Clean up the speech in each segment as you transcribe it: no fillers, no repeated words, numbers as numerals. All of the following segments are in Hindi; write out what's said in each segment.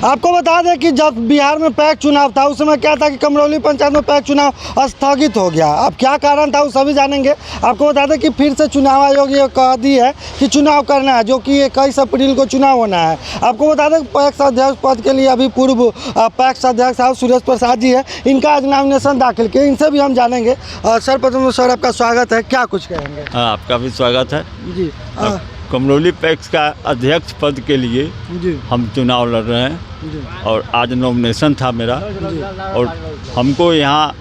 आपको बता दें कि जब बिहार में पैक्स चुनाव था उस समय क्या था कि कमरौली पंचायत में पैक्स चुनाव स्थगित हो गया। अब क्या कारण था वो सभी जानेंगे। आपको बता दें कि फिर से चुनाव आयोग ये कह दी है कि चुनाव करना है, जो कि 21 अप्रैल को चुनाव होना है। आपको बता दें पैक्स अध्यक्ष पद के लिए अभी पूर्व पैक्स अध्यक्ष साहब सुरेश प्रसाद जी है, इनका आज नॉमिनेशन दाखिल किया। इनसे भी हम जानेंगे। सर्वप्रथम सर आपका स्वागत है, क्या कुछ कहेंगे? आपका भी स्वागत है जी। कमरौली पैक्स का अध्यक्ष पद के लिए जी हम चुनाव लड़ रहे हैं जी और आज नॉमिनेशन था मेरा। और हमको यहाँ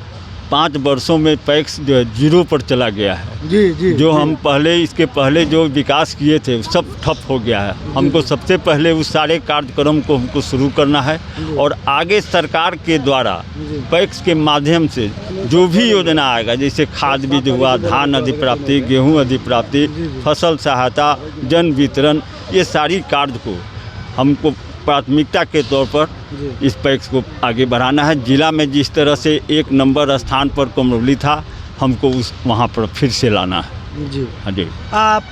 5 वर्षों में पैक्स जो है 0 पर चला गया है। जी जी जो हम पहले इसके पहले जो विकास किए थे सब ठप हो गया है। हमको सबसे पहले उस सारे कार्यक्रम को हमको शुरू करना है और आगे सरकार के द्वारा पैक्स के माध्यम से जो भी योजना आएगा, जैसे खाद बीज हुआ, धान अधिप्राप्ति, गेहूं अधिप्राप्ति, फसल सहायता, जन वितरण, ये सारी कार्य को हमको प्राथमिकता के तौर पर इस पैक्स को आगे बढ़ाना है। जिला में जिस तरह से 1 नंबर स्थान पर कमरौली था, हमको उस वहाँ पर फिर से लाना है। जी हाँ जी।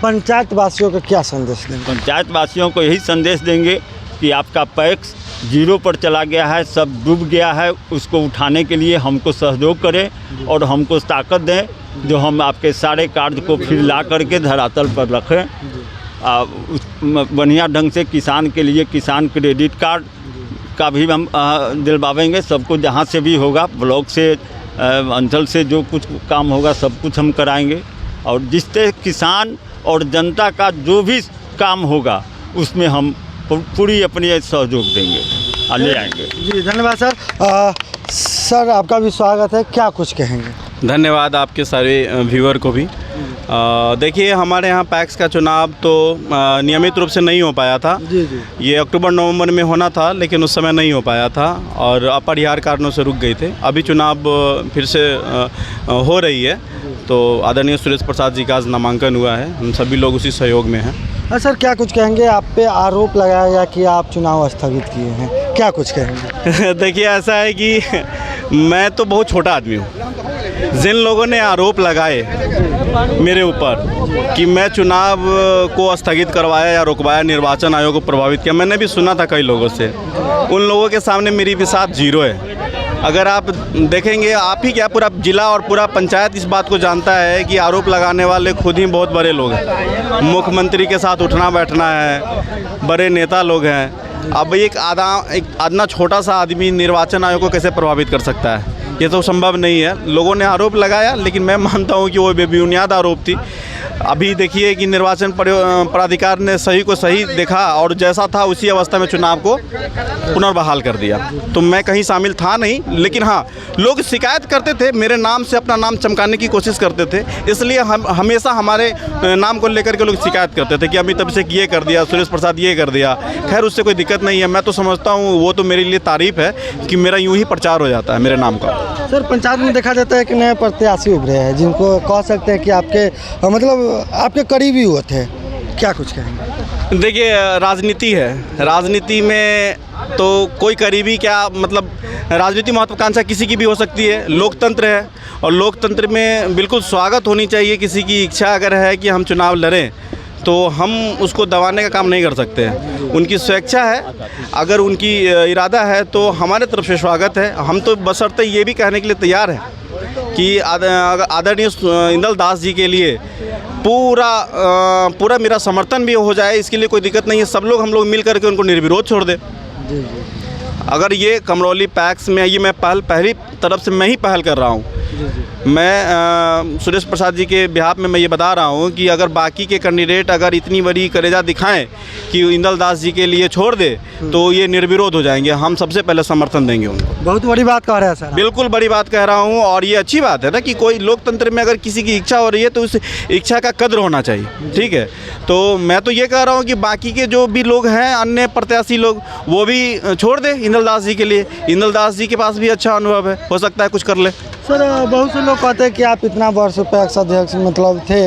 पंचायत वासियों को क्या संदेश देंगे? पंचायत वासियों को यही संदेश देंगे कि आपका पैक्स 0 पर चला गया है, सब डूब गया है। उसको उठाने के लिए हमको सहयोग करें और हमको ताकत दें, जो हम आपके सारे कार्य को फिर ला करके धरातल पर रखें। बढ़िया ढंग से किसान के लिए किसान क्रेडिट कार्ड का भी हम दिलवाएंगे सबको, जहाँ से भी होगा, ब्लॉक से, अंचल से जो कुछ काम होगा सब कुछ हम कराएंगे। और जिससे किसान और जनता का जो भी काम होगा उसमें हम पूरी अपनी सहयोग देंगे और ले आएंगे। जी धन्यवाद सर। सर आपका भी स्वागत है, क्या कुछ कहेंगे? धन्यवाद आपके सारे व्यूअर को भी। देखिए, हमारे यहाँ पैक्स का चुनाव तो नियमित रूप से नहीं हो पाया था। जी जी। ये अक्टूबर-नवंबर में होना था, लेकिन उस समय नहीं हो पाया था और अपरिहार्य कारणों से रुक गए थे। अभी चुनाव फिर से हो रही है, तो आदरणीय सुरेश प्रसाद जी का आज नामांकन हुआ है। हम सभी लोग उसी सहयोग में हैं। सर क्या कुछ कहेंगे? आप पे आरोप लगाया गया कि आप चुनाव स्थगित किए हैं, क्या कुछ कहेंगे? देखिए, ऐसा है कि मैं तो बहुत छोटा आदमी हूँ। जिन लोगों ने आरोप लगाए मेरे ऊपर कि मैं चुनाव को स्थगित करवाया या रुकवाया, निर्वाचन आयोग को प्रभावित किया, मैंने भी सुना था कई लोगों से। उन लोगों के सामने मेरी विसात 0 है। अगर आप देखेंगे, आप ही क्या, पूरा जिला और पूरा पंचायत इस बात को जानता है कि आरोप लगाने वाले खुद ही बहुत बड़े लोग हैं। मुख्यमंत्री के साथ उठना बैठना है, बड़े नेता लोग हैं। अब एक आदना छोटा सा आदमी निर्वाचन आयोग को कैसे प्रभावित कर सकता है? ये तो संभव नहीं है। लोगों ने आरोप लगाया, लेकिन मैं मानता हूँ कि वो बेबुनियाद आरोप थी। अभी देखिए कि निर्वाचन प्राधिकार ने सही को सही देखा और जैसा था उसी अवस्था में चुनाव को पुनर्बहाल कर दिया। तो मैं कहीं शामिल था नहीं, लेकिन हाँ, लोग शिकायत करते थे, मेरे नाम से अपना नाम चमकाने की कोशिश करते थे। इसलिए हम हमेशा हमारे नाम को लेकर के लोग शिकायत करते थे कि अमित अभिषेक ये कर दिया, सुरेश प्रसाद ये कर दिया। खैर, उससे कोई दिक्कत नहीं है। मैं तो समझता हूँ वो तो मेरे लिए तारीफ़ है कि मेरा यूँ ही प्रचार हो जाता है मेरे नाम का। सर पंचायत में देखा जाता है कि नए प्रत्याशी उभरे हैं, जिनको कह सकते हैं कि आपके मतलब आपके करीबी हुए थे, क्या कुछ कहेंगे? देखिए, राजनीति है। राजनीति में तो कोई करीबी क्या, मतलब राजनीति महत्वाकांक्षा किसी की भी हो सकती है। लोकतंत्र है और लोकतंत्र में बिल्कुल स्वागत होनी चाहिए। किसी की इच्छा अगर है कि हम चुनाव लड़ें तो हम उसको दबाने का काम नहीं कर सकते हैं। उनकी स्वेच्छा है, अगर उनकी इरादा है तो हमारे तरफ से स्वागत है। हम तो बशर्ते ये भी कहने के लिए तैयार हैं कि आदरणीय इंदल दास जी के लिए पूरा मेरा समर्थन भी हो जाए, इसके लिए कोई दिक्कत नहीं है। हम लोग मिल करके उनको निर्विरोध छोड़ दें। अगर ये कमरौली पैक्स में ये मैं पहली तरफ से मैं ही पहल कर रहा हूँ। मैं सुरेश प्रसाद जी के बिहाफ में मैं ये बता रहा हूँ कि अगर बाकी के कैंडिडेट अगर इतनी बड़ी करेजा दिखाएं कि इंदल दास जी के लिए छोड़ दे तो ये निर्विरोध हो जाएंगे। हम सबसे पहले समर्थन देंगे उनको। बहुत बड़ी बात कह रहे हैं सर। बिल्कुल बड़ी बात कह रहा हूँ और ये अच्छी बात है ना कि कोई लोकतंत्र में अगर किसी की इच्छा हो रही है तो उस इच्छा का कद्र होना चाहिए। ठीक है, तो मैं तो ये कह रहा हूँ कि बाकी के जो भी लोग हैं, अन्य प्रत्याशी लोग, वो भी छोड़ दे इंदल दास जी के लिए। इंदल दास जी के पास भी अच्छा अनुभव है, हो सकता है कुछ कर ले। सर बहुत से लोग कहते हैं कि आप इतना वर्ष पैक्स अध्यक्ष मतलब थे,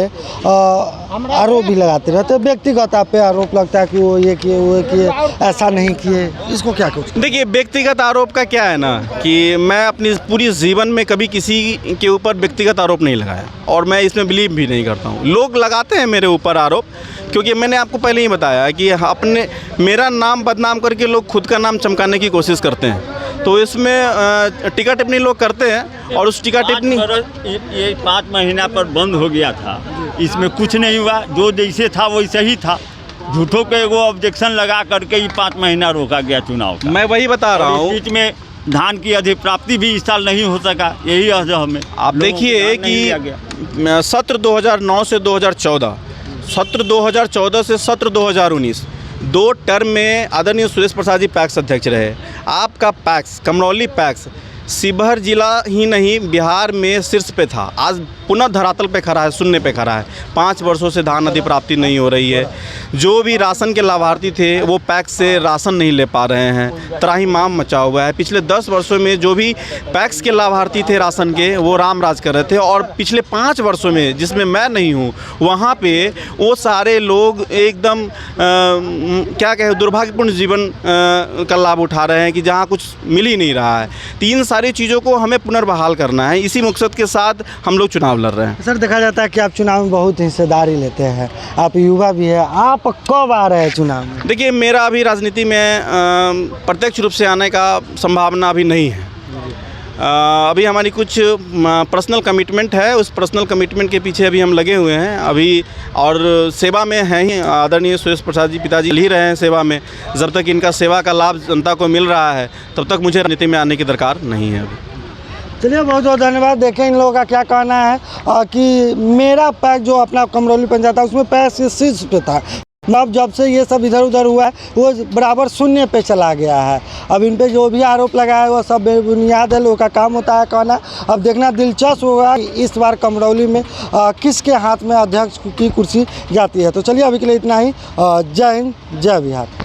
आरोप भी लगाते रहते, व्यक्तिगत आप पे आरोप लगता है कि वो ये किए वो किए, ऐसा नहीं किए, इसको क्या कुछ? देखिए, व्यक्तिगत आरोप का क्या है ना कि मैं अपनी पूरी जीवन में कभी किसी के ऊपर व्यक्तिगत आरोप नहीं लगाया और मैं इसमें बिलीव भी नहीं करता हूँ। लोग लगाते हैं मेरे ऊपर आरोप, क्योंकि मैंने आपको पहले ही बताया कि अपने मेरा नाम बदनाम करके लोग खुद का नाम चमकाने की कोशिश करते हैं। तो इसमें टिका टिप्पणी लोग करते हैं और उस टिका टिप्पणी ये 5 महीना पर बंद हो गया था, इसमें कुछ नहीं हुआ, जो जैसे था वैसे ही था। झूठों के वो ऑब्जेक्शन लगा करके ही 5 महीना रोका गया चुनाव का। मैं वही बता रहा हूँ, बीच में धान की अधिप्राप्ति भी इस साल नहीं हो सका, यही वजह हमें। आप देखिए कि सत्र 2009 से 2014, सत्र 2014 से सत्र 2019, 2 टर्म में आदरणीय सुरेश प्रसाद जी पैक्स अध्यक्ष रहे। आपका पैक्स कमरौली पैक्स शिवहर जिला ही नहीं बिहार में शीर्ष पे था, आज पुनः धरातल पे खड़ा है, शून्य पे खड़ा है। 5 वर्षों से धान अधिप्राप्ति नहीं हो रही है। जो भी राशन के लाभार्थी थे वो पैक्स से राशन नहीं ले पा रहे हैं, त्राहिमाम मचा हुआ है। पिछले 10 वर्षों में जो भी पैक्स के लाभार्थी थे राशन के, वो राम राज कर रहे थे, और पिछले 5 वर्षों में जिसमें मैं नहीं हूँ, वहाँ पे वो सारे लोग एकदम क्या कहें दुर्भाग्यपूर्ण जीवन का लाभ उठा रहे हैं कि जहाँ कुछ मिल ही नहीं रहा है। तो इन सारी चीज़ों को हमें पुनर्बहाल करना है, इसी मकसद के साथ हम लोग चुनाव लड़ रहे हैं। सर देखा जाता है कि आप चुनाव में बहुत हिस्सेदारी लेते हैं, आप युवा भी है, आप कब आ रहे हैं चुनाव में? देखिए, मेरा अभी राजनीति में प्रत्यक्ष रूप से आने का संभावना अभी नहीं है। अभी हमारी कुछ पर्सनल कमिटमेंट है, उस पर्सनल कमिटमेंट के पीछे अभी हम लगे हुए हैं अभी, और सेवा में हैं ही। आदरणीय सुरेश प्रसाद जी पिताजी ही रहे हैं सेवा में। जब तक इनका सेवा का लाभ जनता को मिल रहा है तब तक मुझे राजनीति में आने की दरकार नहीं है अभी। चलिए बहुत बहुत धन्यवाद। देखें इन लोगों का क्या कहना है कि मेरा पैक जो अपना कमरौली पंचायत था उसमें पैक शीर्ष पे था, अब जब से ये सब इधर उधर हुआ है वो बराबर शून्य पे चला गया है। अब इन पे जो भी आरोप लगा है वो सब बेबुनियाद है, लोगों का काम होता है कहना। अब देखना दिलचस्प होगा इस बार कमरौली में किसके हाथ में अध्यक्ष की कुर्सी जाती है। तो चलिए अभी के लिए इतना ही। जय हिंद, जय बिहार।